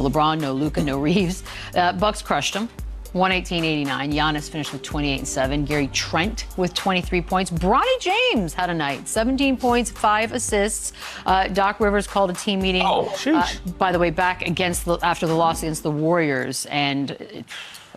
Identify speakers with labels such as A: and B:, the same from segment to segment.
A: LeBron, no Luka, no Reeves. Bucks crushed them. 118-89. Giannis finished with 28 and 7. Gary Trent with 23 points. Bronny James had a night. 17 points, 5 assists. Doc Rivers called a team meeting. By the way, back after the loss against the Warriors. And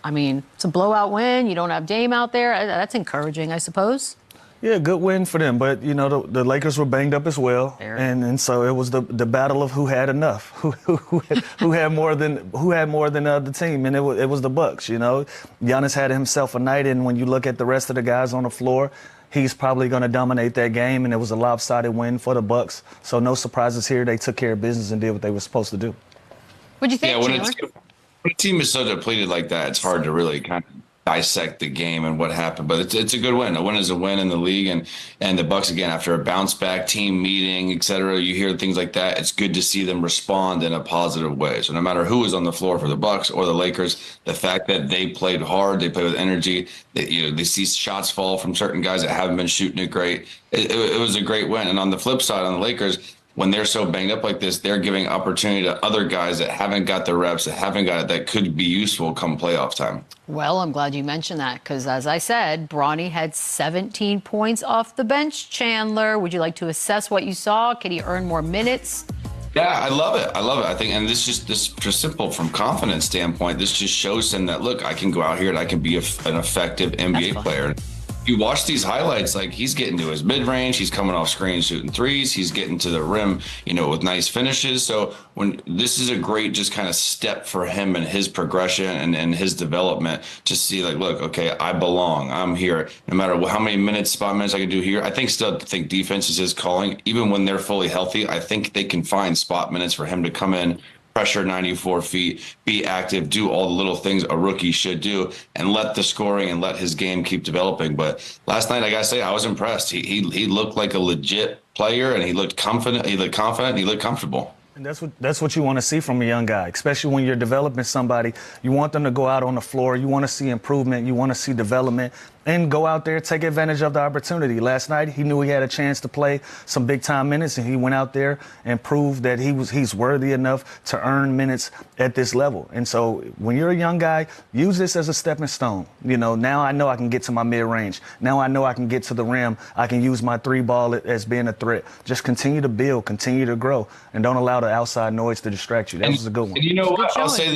A: it's a blowout win. You don't have Dame out there. That's encouraging, I suppose.
B: Yeah, good win for them. But, the Lakers were banged up as well. And so it was the battle of who had enough, who had more than the other team. And it was the Bucks, Giannis had himself a night. And when you look at the rest of the guys on the floor, he's probably going to dominate that game. And it was a lopsided win for the Bucks. So no surprises here. They took care of business and did what they were supposed to do.
A: What'd you think,
C: when a team is so depleted like that, it's hard to really kind of dissect the game and what happened, but it's a good win. A win is a win in the league, and the Bucks, again, after a bounce back team meeting, etc., you hear things like that. It's good to see them respond in a positive way. So no matter who is on the floor for the Bucks or the Lakers, the fact that they played hard, they played with energy, they see shots fall from certain guys that haven't been shooting it great. It was a great win. And on the flip side, on the Lakers, when they're so banged up like this, they're giving opportunity to other guys that haven't got the reps, that haven't got it, that could be useful come playoff time.
A: Well, I'm glad you mentioned that because, as I said, Bronny had 17 points off the bench. Chandler, would you like to assess what you saw? Can he earn more minutes?
C: Yeah, I love it. I think, and this just simple from confidence standpoint, this just shows him that, look, I can go out here and I can be an effective NBA player. You watch these highlights, like he's getting to his mid-range, he's coming off screen shooting threes, he's getting to the rim, with nice finishes. So this is a great just kind of step for him and his progression and his development to see, like, look, okay, I belong. I'm here. No matter how many spot minutes I can do here, I think defense is his calling. Even when they're fully healthy, I think they can find spot minutes for him to come in, pressure 94 feet, be active, do all the little things a rookie should do, and let the scoring and let his game keep developing. But last night, I got to say, I was impressed. He looked like a legit player, and he looked confident. He looked confident. He looked comfortable.
B: And that's what you want to see from a young guy, especially when you're developing somebody. You want them to go out on the floor. You want to see improvement. You want to see development. And go out there, take advantage of the opportunity. Last night, he knew he had a chance to play some big-time minutes, and he went out there and proved that he's worthy enough to earn minutes at this level. And so when you're a young guy, use this as a stepping stone. Now I know I can get to my mid-range. Now I know I can get to the rim. I can use my three ball as being a threat. Just continue to build, continue to grow, and don't allow the outside noise to distract you. That was a good one.
C: And you know what? I'll say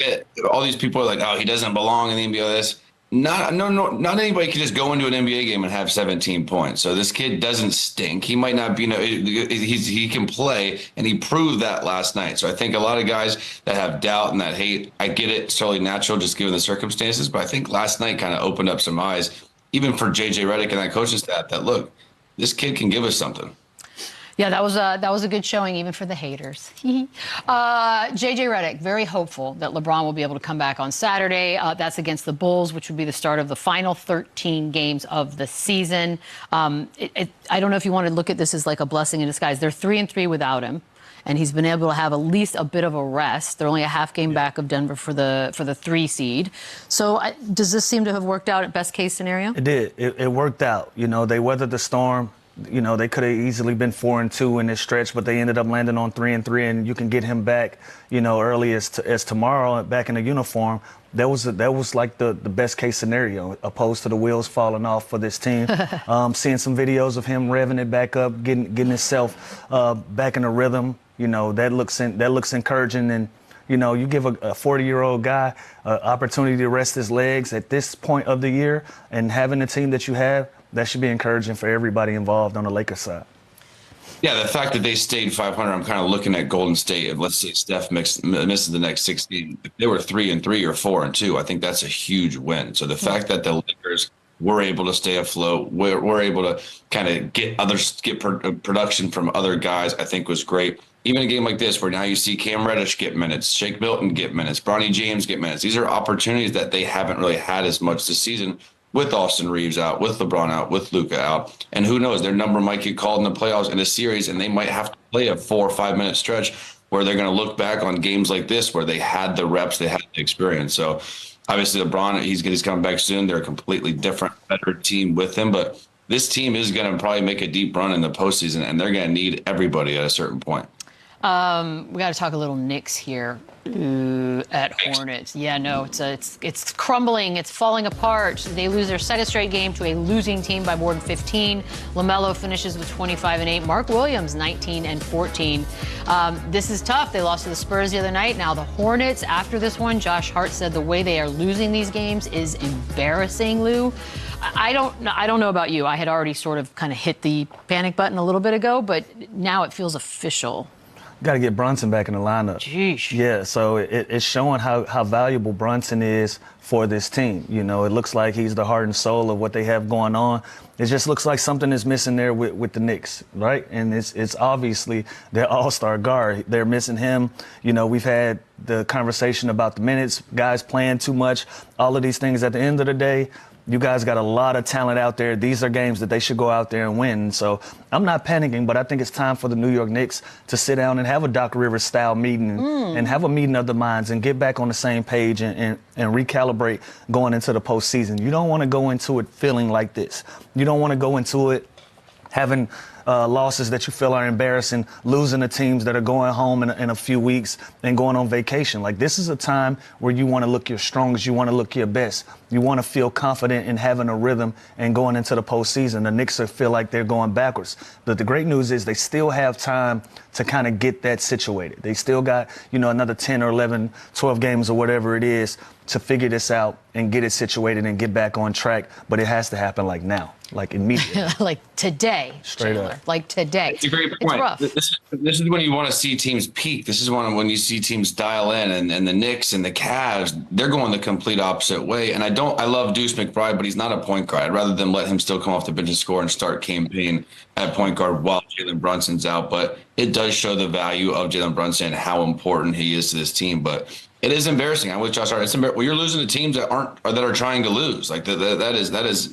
C: that all these people are like, oh, he doesn't belong in the NBA. This. Not anybody can just go into an NBA game and have 17 points. So this kid doesn't stink. He might not be, he can play, and he proved that last night. So I think a lot of guys that have doubt and that hate, I get it. It's totally natural just given the circumstances. But I think last night kind of opened up some eyes, even for JJ Redick and that coaching staff, that, look, this kid can give us something.
A: Yeah, that was a good showing even for the haters. JJ Redick, very hopeful that LeBron will be able to come back on Saturday. That's against the Bulls, which would be the start of the final 13 games of the season. I don't know if you want to look at this as like a blessing in disguise. They're 3-3 without him, and he's been able to have at least a bit of a rest. They're only a half game back of Denver for the 3 seed. So does this seem to have worked out at best case scenario?
B: It did. It worked out. They weathered the storm. They could have easily been 4-2 in this stretch, but they ended up landing on 3-3, and you can get him back, early as tomorrow, back in the uniform. That was like the best case scenario, opposed to the wheels falling off for this team. Seeing some videos of him revving it back up, getting himself back in the rhythm, that looks encouraging. And you give a 40-year-old guy an opportunity to rest his legs at this point of the year, and having the team that you have, that should be encouraging for everybody involved on the Lakers side.
C: Yeah, the fact that they stayed 500, I'm kind of looking at Golden State. If, let's say, Steph misses the next 16, if they were 3-3 or 4-2, I think that's a huge win. So the fact that the Lakers were able to stay afloat, we're able to kind of get production from other guys, I think was great. Even a game like this, where now you see Cam Reddish get minutes, Shake Milton get minutes, Bronny James get minutes. These are opportunities that they haven't really had as much this season, with Austin Reeves out, with LeBron out, with Luka out. And who knows, their number might get called in the playoffs in a series, and they might have to play a 4 or 5 minute stretch where they're going to look back on games like this where they had the reps, they had the experience. So obviously LeBron, he's coming back soon. They're a completely different, better team with him. But this team is going to probably make a deep run in the postseason, and they're going to need everybody at a certain point.
A: We got to talk a little Knicks here. At Hornets. Yeah, no, it's crumbling. It's falling apart. They lose their second straight game to a losing team by more than 15. LaMelo finishes with 25-8. Mark Williams, 19-14. This is tough. They lost to the Spurs the other night. Now the Hornets, after this one, Josh Hart said the way they are losing these games is embarrassing, Lou. I don't know about you. I had already sort of kind of hit the panic button a little bit ago, but now it feels official.
B: Got to get Brunson back in the lineup.
A: Jeez.
B: Yeah, so it's showing how valuable Brunson is for this team. You know, it looks like he's the heart and soul of what they have going on. It just looks like something is missing there with the Knicks, right? And it's obviously their all-star guard. They're missing him. You know, we've had the conversation about the minutes, guys playing too much, all of these things. At the end of the day, you guys got a lot of talent out there. These are games that they should go out there and win. So I'm not panicking, but I think it's time for the New York Knicks to sit down and have a Doc Rivers-style meeting and have a meeting of the minds and get back on the same page and recalibrate going into the postseason. You don't want to go into it feeling like this. You don't want to go into it having losses that you feel are embarrassing, losing to teams that are going home in a few weeks and going on vacation. Like, this is a time where you want to look your strongest, you want to look your best. You want to feel confident in having a rhythm and going into the postseason. The Knicks feel like they're going backwards. But the great news is they still have time to kind of get that situated. They still got, another 10 or 11, 12 games or whatever it is to figure this out and get it situated and get back on track. But it has to happen like now, like immediately.
A: Like today.
B: Straight
A: Chandler.
B: up.
A: Like today.
C: It's a great point.
A: It's rough.
C: This is when you want to see teams peak. This is when you see teams dial in, and the Knicks and the Cavs, they're going the complete opposite way. And I love Deuce McBride, but he's not a point guard. I'd rather than let him still come off the bench and score and start campaign at point guard while Jalen Brunson's out. But it does show the value of Jalen Brunson and how important he is to this team. But it is embarrassing. I'm with Josh Hart. It's embarrassing. Well, you're losing to teams that are trying to lose. Like that is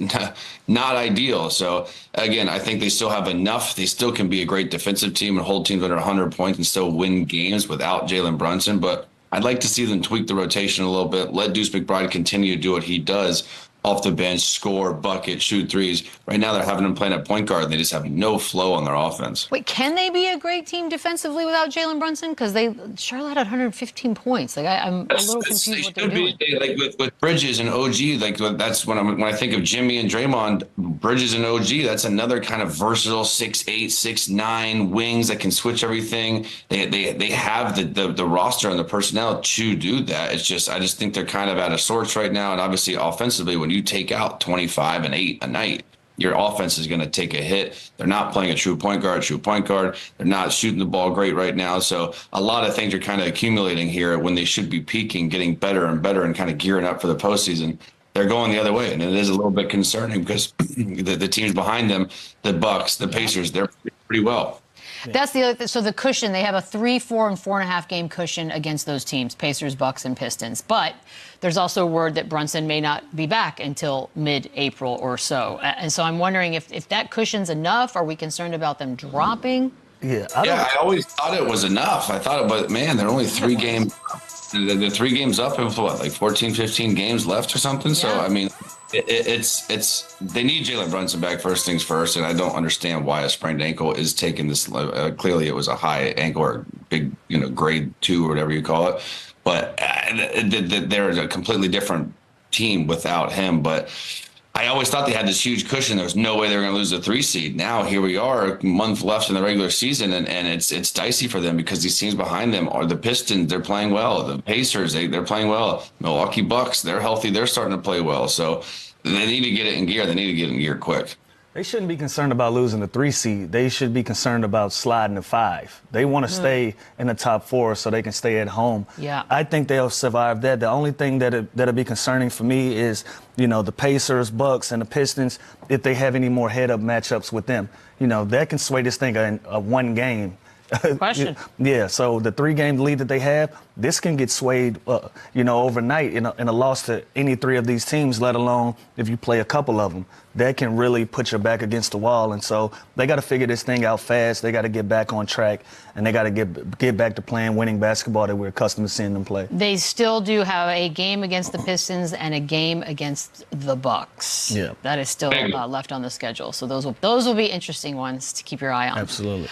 C: not ideal. So again, I think they still have enough. They still can be a great defensive team and hold teams under 100 points and still win games without Jalen Brunson. But I'd like to see them tweak the rotation a little bit. Let Deuce McBride continue to do what he does off the bench, score, bucket, shoot threes. Right now they're having him playing at point guard, and they just have no flow on their offense.
A: Wait, can they be a great team defensively without Jalen Brunson? Because Charlotte had 115 points. Like I'm a little confused what they're doing.
C: Like with Bridges and OG, like that's when I think of Jimmy and Draymond, Bridges and OG. That's another kind of versatile 6'8", 6'9" wings that can switch everything. They have the roster and the personnel to do that. I just think they're kind of out of sorts right now. And obviously offensively, when you take out 25 and 8 a night, your offense is going to take a hit. They're not playing a true point guard. They're not shooting the ball great right now. So a lot of things are kind of accumulating here when they should be peaking, getting better and better, and kind of gearing up for the postseason. They're going the other way, and it is a little bit concerning because the teams behind them, the Bucks, the Pacers, they're pretty well.
A: That's the other thing. So the cushion, they have a 3, 4, and 4.5 game cushion against those teams, Pacers, Bucks, and Pistons. But there's also word that Brunson may not be back until mid-April or so. And so I'm wondering if that cushion's enough. Are we concerned about them dropping?
B: Yeah,
C: I always thought it was enough. but man, they're only 3 games. They're 3 games up and what, like 14, 15 games left or something. Yeah. So I mean, it's they need Jalen Brunson back first things first, and I don't understand why a sprained ankle is taking this. Clearly, it was a high ankle or big, grade 2 or whatever you call it. But they're a completely different team without him. But I always thought they had this huge cushion. There was no way they were going to lose the 3 seed. Now here we are, a month left in the regular season, and it's dicey for them because these teams behind them are the Pistons. They're playing well. The Pacers, they're playing well. Milwaukee Bucks, they're healthy. They're starting to play well. So they need to get it in gear. They need to get it in gear quick.
B: They shouldn't be concerned about losing the 3 seed. They should be concerned about sliding to 5. They want to stay in the top 4 so they can stay at home. Yeah, I think they'll survive that. The only thing that'll be concerning for me is, the Pacers, Bucks, and the Pistons, if they have any more head-up matchups with them. That can sway this thing in one game.
A: Question.
B: Yeah, so the 3-game lead that they have, this can get swayed, overnight in a loss to any 3 of these teams, let alone if you play a couple of them. That can really put your back against the wall. And so they got to figure this thing out fast. They got to get back on track, and they got to get back to playing winning basketball that we're accustomed to seeing them play.
A: They still do have a game against the Pistons and a game against the Bucks. Yeah, that is still left on the schedule. So those will be interesting ones to keep your eye on.
B: Absolutely.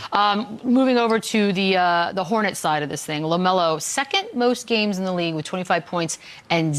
A: Moving over over to the Hornets side of this thing. LaMelo, second most games in the league with 25 points and